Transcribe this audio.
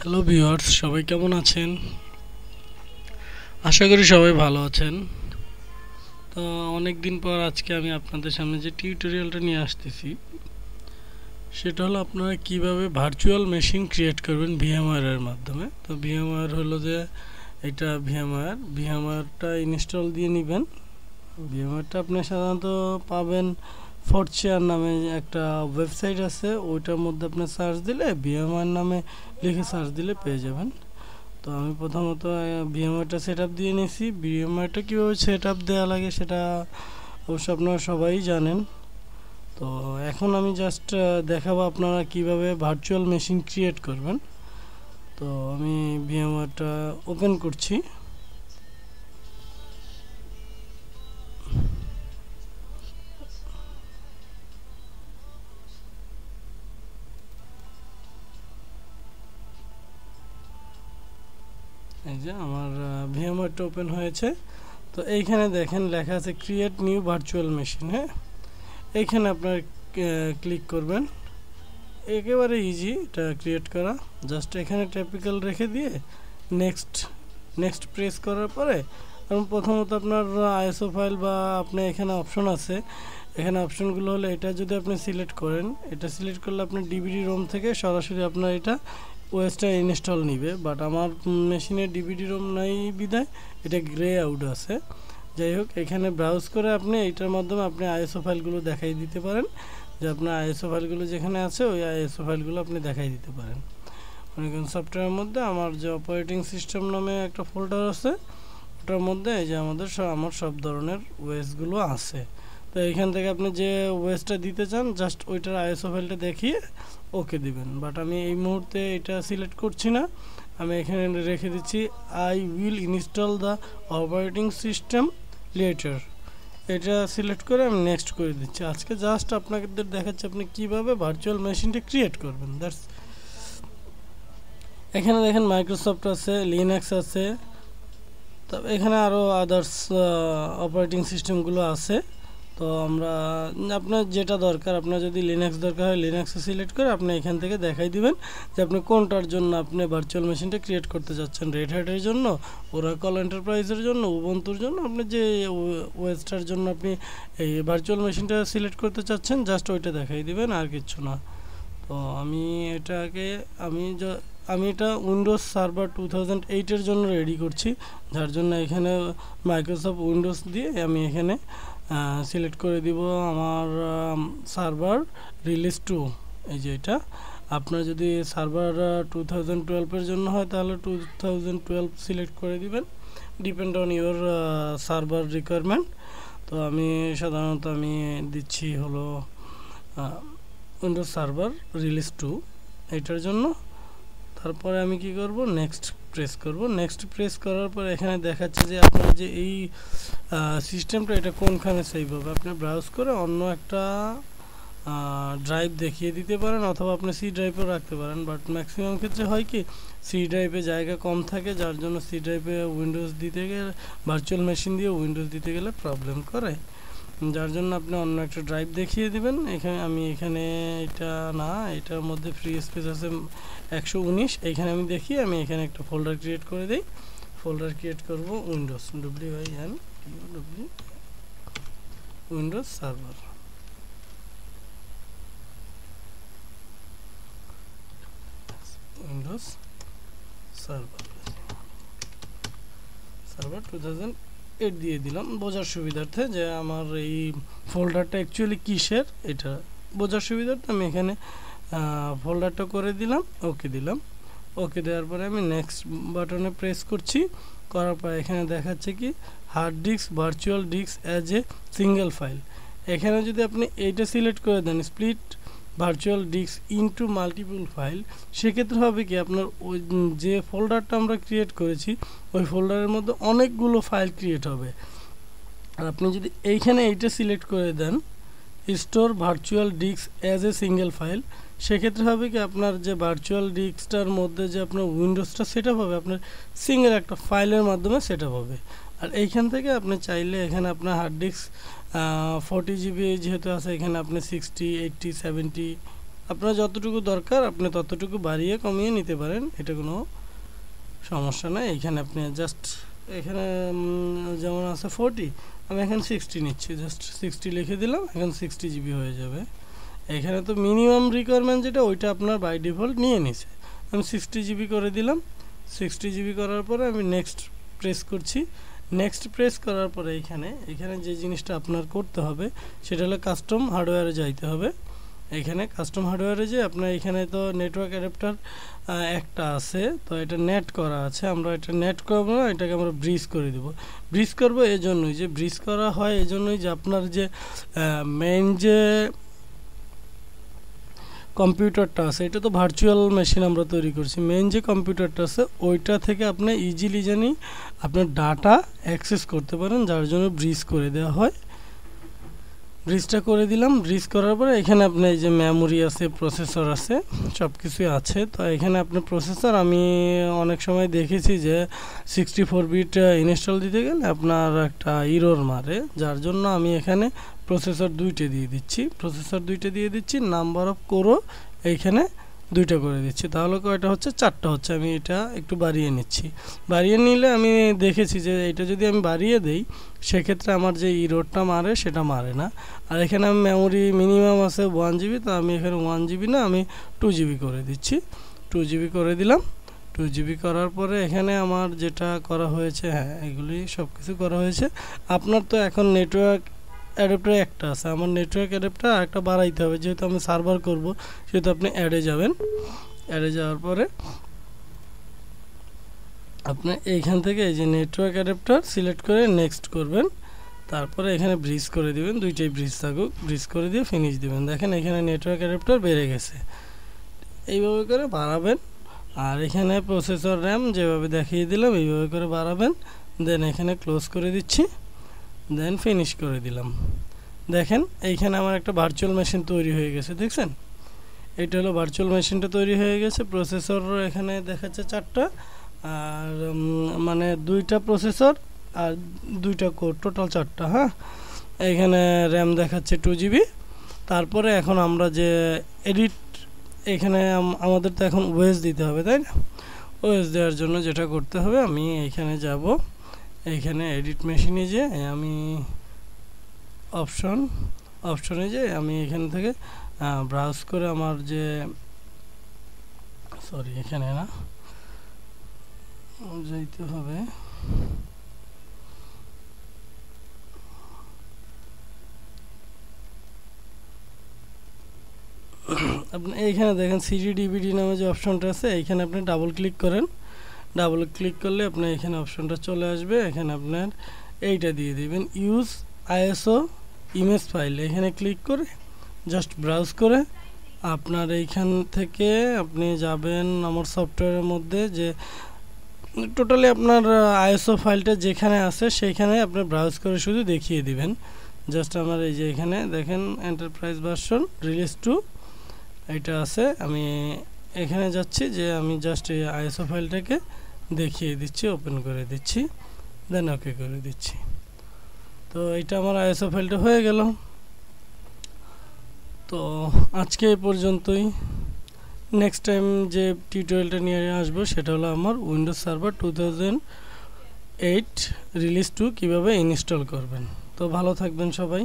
Hello viewers, সবাই কেমন আছেন? আশা করি সবাই ভালো আছেন। তো অনেক দিন পর আজকে আমি আপনাদের সামনে যে টিউটোরিয়ালটা নিয়ে আসতেছি সেটা হলো আপনারা কিভাবে ভার্চুয়াল মেশিন ক্রিয়েট করবেন ভিএমওয়্যার এর মাধ্যমে। তো ভিএমওয়্যার হলো যে এটা ভিএমওয়্যারটা ইনস্টল দিয়ে নেবেন। ভিএমওয়্যারটা আপনি সাধারণত পাবেন ফোর্টশেয়ার নামে একটা ওয়েবসাইট আছে, ওইটার মধ্যে আপনি সার্চ দিলে ভিএমওয়্যার নামে লিখে সার্চ দিলে পেয়ে যাবেন। তো আমি প্রথমত ভিএমওয়্যারটা সেট আপ দিয়ে নিয়েছি। ভিএমওয়্যারটা কীভাবে সেট আপ দেওয়া লাগে সেটা অবশ্য আপনারা সবাই জানেন। তো এখন আমি জাস্ট দেখাবো আপনারা কিভাবে ভার্চুয়াল মেশিন ক্রিয়েট করবেন। তো আমি ভিএমওয়্যারটা ওপেন করছি। এই যে আমার ভিএমওয়্যারটা ওপেন হয়েছে। তো এইখানে দেখেন লেখা আছে ক্রিয়েট নিউ ভার্চুয়াল মেশিন। হ্যাঁ, এইখানে আপনার ক্লিক করবেন। একেবারে ইজি এটা ক্রিয়েট করা। জাস্ট এখানে ট্যাপিক্যাল রেখে দিয়ে নেক্সট প্রেস করার পরে প্রথমত আপনার আইএসও ফাইল বা আপনি এখানে অপশন আছে, এখানে অপশনগুলো হলে এটা যদি আপনি সিলেক্ট করেন, এটা সিলেক্ট করলে আপনার ডিভিডি রোম থেকে সরাসরি আপনার এটা ওএসটা ইনস্টল নিবে। বাট আমার মেশিনে ডিভিডি রোম নাই বিধায় এটা গ্রে আউট আছে। যাই হোক, এখানে ব্রাউজ করে আপনি এইটার মাধ্যমে আপনি আইএসও ফাইলগুলো দেখাই দিতে পারেন, যে আপনার আইএসও ফাইলগুলো যেখানে আছে ওই আইএসও ফাইলগুলো আপনি দেখাই দিতে পারেন। অনেকক্ষণ সফটওয়্যারের মধ্যে আমার যে অপারেটিং সিস্টেম নামে একটা ফোল্ডার আছে, ওটার মধ্যে এই যে আমার সব ধরনের ওয়েসগুলো আছে। তো এইখান থেকে আপনি যে ওয়েসটা দিতে চান জাস্ট ওইটার আইএসও ফাইলটা দেখিয়ে ওকে দিবেন। বাট আমি এই মুহূর্তে এটা সিলেক্ট করছি না, আমি এখানে রেখে দিচ্ছি I will install the operating system letter. এটা সিলেক্ট করে আমি নেক্সট করে দিচ্ছি। আজকে জাস্ট আপনাদের দেখাচ্ছি আপনি কিভাবে ভার্চুয়াল মেশিনটা ক্রিয়েট করবেন। এখানে দেখেন মাইক্রোসফট আছে, লিনাক্স আছে, তবে এখানে আরও আদার্স অপারেটিং সিস্টেমগুলো আছে। তো আপনার যেটা দরকার, আপনার যদি লিনাক্স দরকার হয় লিনাক্সে সিলেক্ট করে আপনি এখান থেকে দেখাই দিবেন যে আপনি কোনটার জন্য আপনি ভার্চুয়াল মেশিনটা ক্রিয়েট করতে যাচ্ছেন। রেড হ্যাটের জন্য, ওরাকল এন্টারপ্রাইজের জন্য, উবুন্টুর জন্য, আপনি যে ওয়েস্টার জন্য আপনি এই ভার্চুয়াল মেশিনটা সিলেক্ট করতে চাচ্ছেন জাস্ট ওইটা দেখাই দিবেন, আর কিছু না। তো আমি এটা উইন্ডোজ সার্ভার 2008 জন্য রেডি করছি, যার জন্য এখানে মাইক্রোসফট উইন্ডোজ দিয়ে আমি এখানে সিলেক্ট করে দিব আমার সার্ভার রিলিজ 2। এই যে এটা আপনার যদি সার্ভার 2012 জন্য হয় তাহলে 2012 সিলেক্ট করে দিবেন, depend on your server requirement. তো আমি সাধারণত দিচ্ছি হলো উইন্ডোজ সার্ভার রিলিজ 2 এটার জন্য। তারপরে আমি কি করব, নেক্সট প্রেস করার পর এখানে দেখাচ্ছে যে আপনার যে এই সিস্টেমটা এটা কোনখানে সেভ হবে। আপনি ব্রাউজ করে অন্য একটা ড্রাইভ দেখিয়ে দিতে পারেন, অথবা আপনি সি ড্রাইভেও রাখতে পারেন। বাট ম্যাক্সিমাম ক্ষেত্রে হয় কি সি ড্রাইভে জায়গা কম থাকে, যার জন্য সি ড্রাইভে উইন্ডোজ দিতে গেলে, ভার্চুয়াল মেশিন দিয়ে উইন্ডোজ দিতে গেলে প্রবলেম করে, যার জন্য আপনি অন্য একটা ড্রাইভ দেখিয়ে দিবেন। এখানে এটা না, এটার মধ্যে ফ্রি স্পেস আছে 119, এইখানে আমি এখানে একটা ফোল্ডার ক্রিয়েট করে দিই। ফোল্ডার ক্রিয়েট করব Windows Windows server. Windows server 2008 দিয়ে দিলাম বোঝার সুবিধার্থে, যে আমার এই ফোল্ডারটা অ্যাকচুয়ালি কিসের এটা বোঝার সুবিধার্থে আমি এখানে ফোল্ডারটা করে দিলাম, ওকে দিলাম। ওকে দেওয়ার পরে আমি নেক্সট বাটনে প্রেস করছি। করার পর এখানে দেখাচ্ছে কি hard disk virtual disk as a single file. এখানে যদি আপনি এইটা সিলেক্ট করে দেন split virtual disk into multiple file, সেক্ষেত্রে হবে কি আপনার ওই যে ফোল্ডারটা আমরা ক্রিয়েট করেছি ওই ফোল্ডারের মধ্যে অনেকগুলো ফাইল ক্রিয়েট হবে। আর আপনি যদি এইখানে এইটা সিলেক্ট করে দেন store virtual disk as a single file, সেক্ষেত্রে হবে কি আপনার যে ভার্চুয়াল ডিস্কটার মধ্যে যে আপনার উইন্ডোজটা সেট আপ হবে আপনার সিঙ্গেল একটা ফাইলের মাধ্যমে সেট আপ হবে। আর এইখান থেকে আপনি চাইলে এখানে আপনার হার্ড ডিস্ক 40 GB যেহেতু আছে, এখানে আপনি 60, 80, 70 আপনার যতটুকু দরকার আপনি ততটুকু বাড়িয়ে কমিয়ে নিতে পারেন, এটা কোনো সমস্যা নাই। এখানে আপনি জাস্ট এখানে যেমন আছে 40, আমি এখন 60 নিচ্ছি, জাস্ট 60 লিখে দিলাম, এখন 60 জিবি হয়ে যাবে। এখানে তো মিনিমাম রিকোয়ারমেন্ট যেটা ওইটা আপনার বাই ডিফল্ট নিয়ে নিছে, আমি 60 জিবি করে দিলাম। 60 জিবি করার পরে আমি নেক্সট প্রেস করছি। নেক্সট প্রেস করার পরে এখানে যে জিনিসটা আপনার করতে হবে সেটা হলো কাস্টম হার্ডওয়্যারে যাইতে হবে। এখানে কাস্টম হার্ডওয়্যারে যে আপনার এখানে তো নেটওয়ার্ক অ্যাডাপ্টার একটা আছে, তো এটা নেট করা আছে, আমরা এটা নেট করবো না, এটাকে আমরা ব্রিজ করে দেব। ব্রিজ করবো এই জন্যই যে ব্রিজ করা হয় এই জন্যই যে আপনার যে মেইন যে কম্পিউটারটা আছে, এটা তো ভার্চুয়াল মেশিন আমরা তৈরি করছি, মেইন যে কম্পিউটারটা আছে ওইটা থেকে আপনি ইজিলি জানি আপনার ডাটা অ্যাক্সেস করতে পারেন, যার জন্য ব্রিজ করে দেওয়া হয়। ব্রিজটা করে দিলাম। ব্রিজ করার পরে এখানে আপনার এই যে মেমোরি আছে, প্রসেসর আছে, সব কিছুই আছে। তো এখানে আপনার প্রসেসর আমি অনেক সময় দেখেছি যে 64 বিট ইনস্টল দিতে গেলে আপনার একটা ইরর মারে, যার জন্য আমি এখানে প্রসেসর 2টে দিয়ে দিচ্ছি। প্রসেসর 2টে দিয়ে দিচ্ছি, নাম্বার অফ কোরও এইখানে 2টা করে দিচ্ছি, তাহলে কয়টা হচ্ছে 4টা হচ্ছে। আমি এটা একটু বাড়িয়ে নিচ্ছি। বাড়িয়ে নিলে আমি দেখেছি যে এটা যদি আমি বাড়িয়ে দেই সেক্ষেত্রে আমার যে ইরোডটা মারে সেটা মারে না। আর এখানে আমি মেমোরি মিনিমাম আছে 1 জিবি, তো আমি এখানে 1 জিবি না আমি 2 জিবি করে দিচ্ছি। 2 জিবি করে দিলাম। 2 জিবি করার পরে এখানে আমার যেটা করা হয়েছে, হ্যাঁ এগুলি সব কিছু করা হয়েছে। আপনার তো এখন নেটওয়ার্ক অ্যাডাপ্টার একটা আছে, আমার নেটওয়ার্ক অ্যাডাপ্টার আরেকটা বাড়াইতে হবে, যেহেতু আমি সার্ভার করব সেহেতু আপনি অ্যাডে যাবেন। অ্যাডে যাওয়ার পরে আপনি এইখান থেকে এই যে নেটওয়ার্ক অ্যাডাপ্টার সিলেক্ট করে নেক্সট করবেন, তারপরে এখানে ব্রিজ করে দিবেন, দুইটাই ব্রিজ থাকুক, ব্রিজ করে দিয়ে ফিনিশ দিবেন। দেখেন এখানে নেটওয়ার্ক অ্যাডাপ্টার বেড়ে গেছে, এইভাবে করে বাড়াবেন। আর এখানে প্রসেসর র্যাম যেভাবে দেখিয়ে দিলাম এইভাবে করে বাড়াবেন। দেন এখানে ক্লোজ করে দিচ্ছি, দেন ফিনিশ করে দিলাম। দেখেন এইখানে আমার একটা ভার্চুয়াল মেশিন তৈরি হয়ে গেছে, দেখছেন? এটা হলো ভার্চুয়াল মেশিনটা তৈরি হয়ে গেছে। প্রসেসর এখানে দেখাচ্ছে 4টা, আর মানে 2টা প্রসেসর আর 2টা কোর, টোটাল 4টা। হ্যাঁ, এখানে র্যাম দেখাচ্ছে 2 জিবি। তারপরে এখন আমরা যে এডিট, এখানে আমাদের তো এখন ওএস দিতে হবে, তাই না? ওএস দেওয়ার জন্য যেটা করতে হবে, আমি এইখানে যাব, এইখানে এডিট মেশিনে যে আমি অপশনে যে আমি এখান থেকে ব্রাউজ করে আমার যে এখানে না যাইতে হবে, আপনি এইখানে দেখেন সিডি ডিভিডি নামে যে অপশনটা আছে, এইখানে আপনি ডাবল ক্লিক করেন। ডাবল ক্লিক করলে আপনার এখানে অপশনটা চলে আসবে। এখানে আপনার এইটা দিয়ে দিবেন, ইউজ আইএসও ইমেজ ফাইল। এখানে ক্লিক করে জাস্ট ব্রাউজ করে আপনার এইখান থেকে আপনি যাবেন আমার সফটওয়্যারের মধ্যে, যে টোটালি আপনার আইএসও ফাইলটা যেখানে আছে সেইখানে আপনি ব্রাউজ করে শুধু দেখিয়ে দিবেন। জাস্ট আমার এই যে এখানে দেখেন এন্টারপ্রাইজ ভার্সন রিলিজ 2 এটা আছে, আমি এখানে যাচ্ছি, যে আমি জাস্ট এই আইএসও ফাইলটাকে দেখিয়ে দিচ্ছি, ওপেন করে দিচ্ছি, দেন ওকে করে দিচ্ছি। তো এটা আমার আইএসও ফাইলটা হয়ে গেল। তো আজকে এই পর্যন্তই। নেক্সট টাইম যে টিউটোরিয়ালটা নিয়ে আসবো সেটা হলো আমার উইন্ডোজ সার্ভার 2008 রিলিজ 2 কীভাবে ইনস্টল করবেন। তো ভালো থাকবেন সবাই।